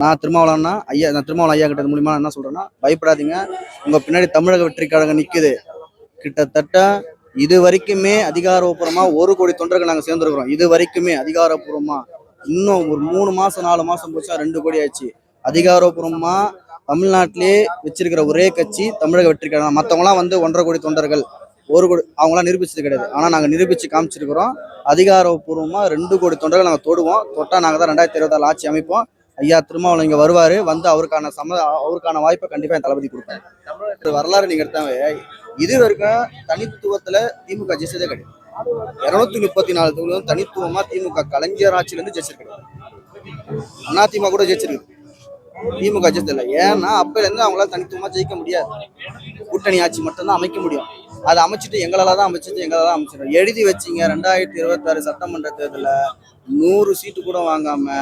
நான் திருமாவளவன் ஐயா கிட்ட மூலியமா என்ன சொல்றேன்னா, பயப்படாதீங்க. உங்க பின்னாடி தமிழக வெற்றி கழகம் நிக்குது. கிட்டத்தட்ட இது வரைக்குமே அதிகாரப்பூர்வமா 1 கோடி தொண்டர்கள் நாங்க சேர்ந்துருக்கிறோம். இது வரைக்குமே அதிகாரப்பூர்வமா இன்னும் ஒரு 3 மாசம் 4 மாசம் போச்சா 2 கோடி ஆயிடுச்சு. அதிகாரப்பூர்வமா தமிழ்நாட்டிலே வச்சிருக்கிற ஒரே கட்சி தமிழக வெற்றி கழகம். மற்றவங்களாம் வந்து 1.5 கோடி தொண்டர்கள் 1 கோடி அவங்களாம் நிரூபிச்சது கிடையாது. ஆனா நாங்க நிரூபிச்சு காமிச்சிருக்கிறோம். அதிகாரப்பூர்வமா 2 கோடி தொண்டர்கள் நாங்க தொடுவோம். தொட்டா நாங்க தான் 2026 ஆட்சி அமைப்போம். ஐயா திருமாவளவன் இங்க வருவாரு. வந்து அவருக்கான வாய்ப்பை கண்டிப்பா என் தளபதி கொடுப்பாரு. வரலாறு நீங்க எடுத்தாவே இது வரைக்கும் தனித்துவத்துல திமுக ஜெயிச்சதே கிடையாது. 234 தொகுதியும் தனித்துவமா திமுக கலைஞர் ஆட்சியிலிருந்து ஜெயிச்சிருக்காங்க. அதிமுக கூட ஜெயிச்சிருக்கு, திமுக ஜெயிச்சதில்லை. ஏன்னா அப்பல இருந்து அவங்களால தனித்துவமா ஜெயிக்க முடியாது. கூட்டணி ஆட்சி மட்டும்தான் அமைக்க முடியும். அதை அமைச்சிட்டு எங்களால தான் அமைச்சிடும். எழுதி வச்சிங்க 2026 சட்டமன்ற தேர்தலில் 100 சீட்டு கூட வாங்காம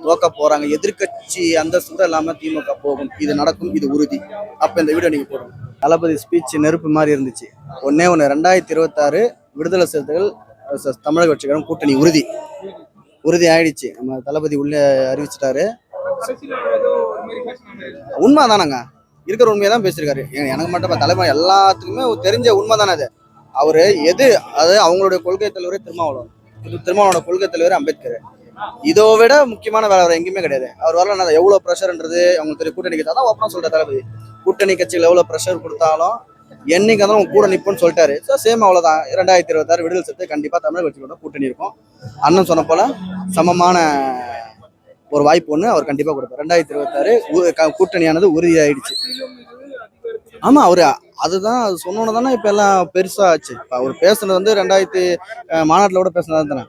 தோக்க போறாங்க. எதிர்கட்சி அந்தஸ்து கூட இல்லாம திமுக போகும். இது நடக்கும், இது உறுதி. அப்ப இந்த வீடியோ நீங்க போடுங்க. தளபதி ஸ்பீச் நெருப்பு மாதிரி இருந்துச்சு. ஒன்னே 2026 விடுதலை சிறுத்தைகள் தமிழக வெற்றி கழகம் கூட்டணி உறுதி ஆயிடுச்சு. நம்ம தளபதி உள்ள அறிவிச்சிட்டாரு. உண்மை தானங்க, இருக்கிற உண்மையதான் பேசியிருக்காரு. எனக்கு மட்டும் தலைமை எல்லாத்துக்குமே தெரிஞ்ச உண்மை தானே அது. அவரு அது அவங்களுடைய கொள்கை தலைவரே திருமாவளவனோட கொள்கை தலைவர் அம்பேத்கர். இதோ விட முக்கியமான வேலை அவர் எங்கேயுமே கிடையாது. அவர் வரல எவ்வளவு ப்ரெஷர்ன்றது அவங்களுக்கு தெரியும். கூட்டணி கட்சி தான் ஓப்பனா சொல்ற தளபதி. கூட்டணி கட்சிகள் எவ்வளவு ப்ரெஷர் கொடுத்தாலும் என்னைக்கு தான் அவங்க கூட நிற்போன்னு சொல்லிட்டாரு. சேம் அவ்வளவுதான். 2026 விடுதலை சிறுத்தை கண்டிப்பா தமிழக கட்சிகளோட கூட்டணி இருக்கும். அண்ணன் சொன்ன போல சமமான ஒரு வாய்ப்பு ஒண்ணு அவர் கண்டிப்பா கொடுப்பார். 2026 கூட்டணியானது உறுதியாயிடுச்சு. ஆமா, அவரு அதுதான் அது சொன்னோன்னு தானே இப்ப எல்லாம் பெருசா ஆச்சு. இப்ப அவர் பேசுனது வந்து 2000 மாநாட்டில் கூட பேசுனது தானே.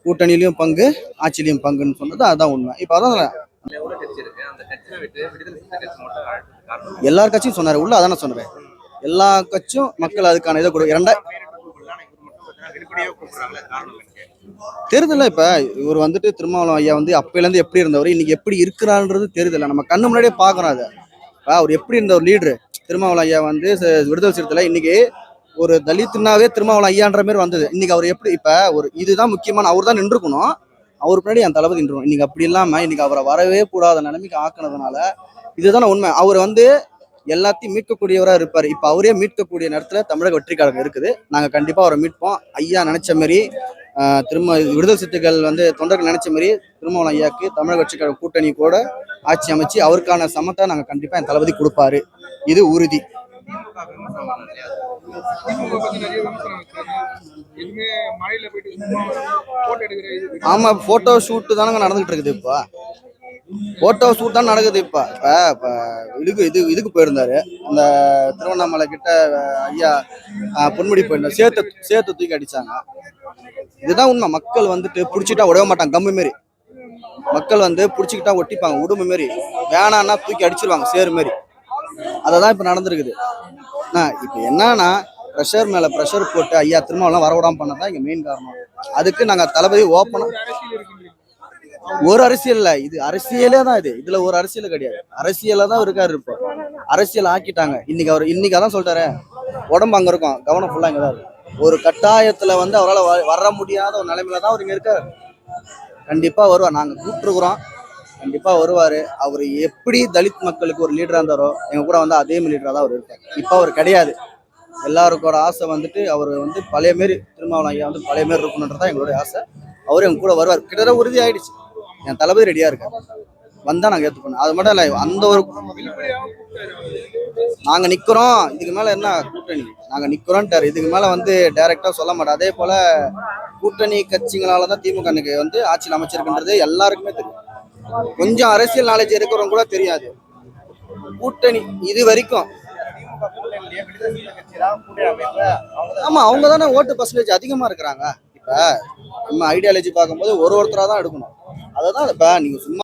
கூட்டணியிலையும் பங்கு, ஆட்சியிலையும் பங்குன்னு சொன்னது அதுதான் உண்மை. இப்ப அதான் எல்லார் கட்சியும் சொன்னாரு. உள்ள அதானே சொன்னாரு. எல்லா கட்சியும் மக்கள் அதுக்கான இதை கொடு தெரியுதுல்ல. இப்ப இவர் வந்துட்டு திருமாவளவன் ஐயா வந்து அப்பையில இருந்து எப்படி இருந்தவர், இன்னைக்கு எப்படி இருக்கிறான்றது தெரியுதுல்ல. நம்ம கண்ணு முன்னாடியே பாக்குறோம். அதை அவர் எப்படி இருந்த ஒரு லீடரு திருமாவளவன் ஐயா வந்து விடுதலை சிறுத்தையில இன்னைக்கு ஒரு தலித்துனாவே திருமாவளவன் ஐயான்ற மாதிரி வந்தது. இன்னைக்கு அவர் எப்படி இப்ப இதுதான் முக்கியமான, அவர் தான் நின்றுக்கணும். அவருக்கு முன்னாடி என் தளபதி நின்றுக்கணும். இன்னைக்கு அப்படி இல்லாம இன்னைக்கு அவரை வரவே கூடாத நிலைமைக்கு ஆக்குனதுனால இதுதானே உண்மை. அவர் வந்து எல்லாத்தையும் மீட்கக்கூடியவரா இருப்பாரு. இப்ப அவரே மீட்கக்கூடிய நேரத்துல தமிழக வெற்றி கழகம் இருக்குது. நாங்க கண்டிப்பா அவரை மீட்போம். ஐயா நினைச்ச மாதிரி விடுதலை சிறுத்தைகள் வந்து தொண்டர்கள் நினைச்ச மாதிரி திருமாவளவன் ஐயாக்கு தமிழக வெற்றி கழக கூட்டணி கூட ஆட்சி அமைச்சு அவருக்கான சமத்தை நாங்க கண்டிப்பா என் தளபதி கொடுப்பாரு. இது உறுதி. ஆமா, போட்டோ ஷூட் தானங்க நடந்துட்டு இருக்குது. இப்ப போட்டோ ஷூட் தான் நடக்குது. இப்ப இதுக்கு போயிருந்தாரு. அந்த திருவண்ணாமலை கிட்ட ஐயா பொன்முடி போயிருந்தாரு. சேர்த்து தூக்கி அடிச்சாங்க. இதுதான் உண்மை. மக்கள் வந்துட்டு பிடிச்சிட்டா உடவே மாட்டாங்க. கம்பு மாரி மக்கள் வந்து பிடிச்சிக்கிட்டா ஒட்டிப்பாங்க. உடும்பு மாரி வேணான்னா தூக்கி அடிச்சிருவாங்க. சேரு மாரி. அததான் இப்ப நடந்திருக்குது. இப்ப என்னன்னா ப்ரெஷர் மேல ப்ரெஷர் போட்டு ஐயா திருமாவளவன் வரவிடாம பண்ணதான் இங்க மெயின் காரணம். அதுக்கு நாங்க தளபதி ஓப்பனா ஒரு அரசியல் இல்ல, இது அரசியலே தான். இதுல ஒரு அரசியல் கிடையாது. அரசியல தான் இருக்காரு. இப்போ அரசியல் ஆக்கிட்டாங்க. இன்னைக்கு அதான் சொல்லிட்டாரு, உடம்பு அங்க இருக்கும், கவனம் ஃபுல்லா இங்கதான் இருக்கும். ஒரு கட்டாயத்துல வந்து அவரால் வர முடியாத ஒரு நிலைமையில தான் அவர் இங்க இருக்காரு. கண்டிப்பா வருவார். நாங்க கூப்பிட்டுருக்குறோம், கண்டிப்பா வருவாரு. அவர் எப்படி தலித் மக்களுக்கு ஒரு லீடரா இருந்தாரோ எங்க கூட வந்து அதே லீடரா தான் அவர் இருக்காரு. இப்ப அவர் கிடையாது. எல்லாருக்கோட ஆசை வந்துட்டு அவர் வந்து பழைய மாரி திருமாவளவன் ஐயா வந்து பழைய மாரி இருக்கணுன்றதான் எங்களுடைய ஆசை. அவரு எங்க கூட வருவார். கிட்டத்தட்ட உறுதி ஆயிடுச்சு. என் தளபதி ரெடியா இருக்காரு. வந்தா நாங்க ஏத்துக்கணும். அது மட்டும் இல்ல, அந்த ஒரு நாங்க நிக்கிறோம், இதுக்கு மேல என்ன கூட்டணி, நாங்க நிக்கிறோம்ட்டாரு. இதுக்கு மேல வந்து டைரக்டா சொல்ல மாட்டோம். அதே போல கூட்டணி கட்சிகளாலதான் திமுக வந்து ஆட்சியில் அமைச்சிருக்குன்றது எல்லாருக்குமே தெரியும். கொஞ்சம் அரசியல் நாலேஜ் இருக்கிறவங்க கூட தெரியாது. கூட்டணி இது வரைக்கும் ஆமா, அவங்க தானே ஓட்டு பர்சன்டேஜ் அதிகமா இருக்கிறாங்க. இப்ப நம்ம ஐடியாலஜி பார்க்கும்போது ஒருத்தரா தான் எடுக்கணும். அததான் இப்ப நீங்க சும்மா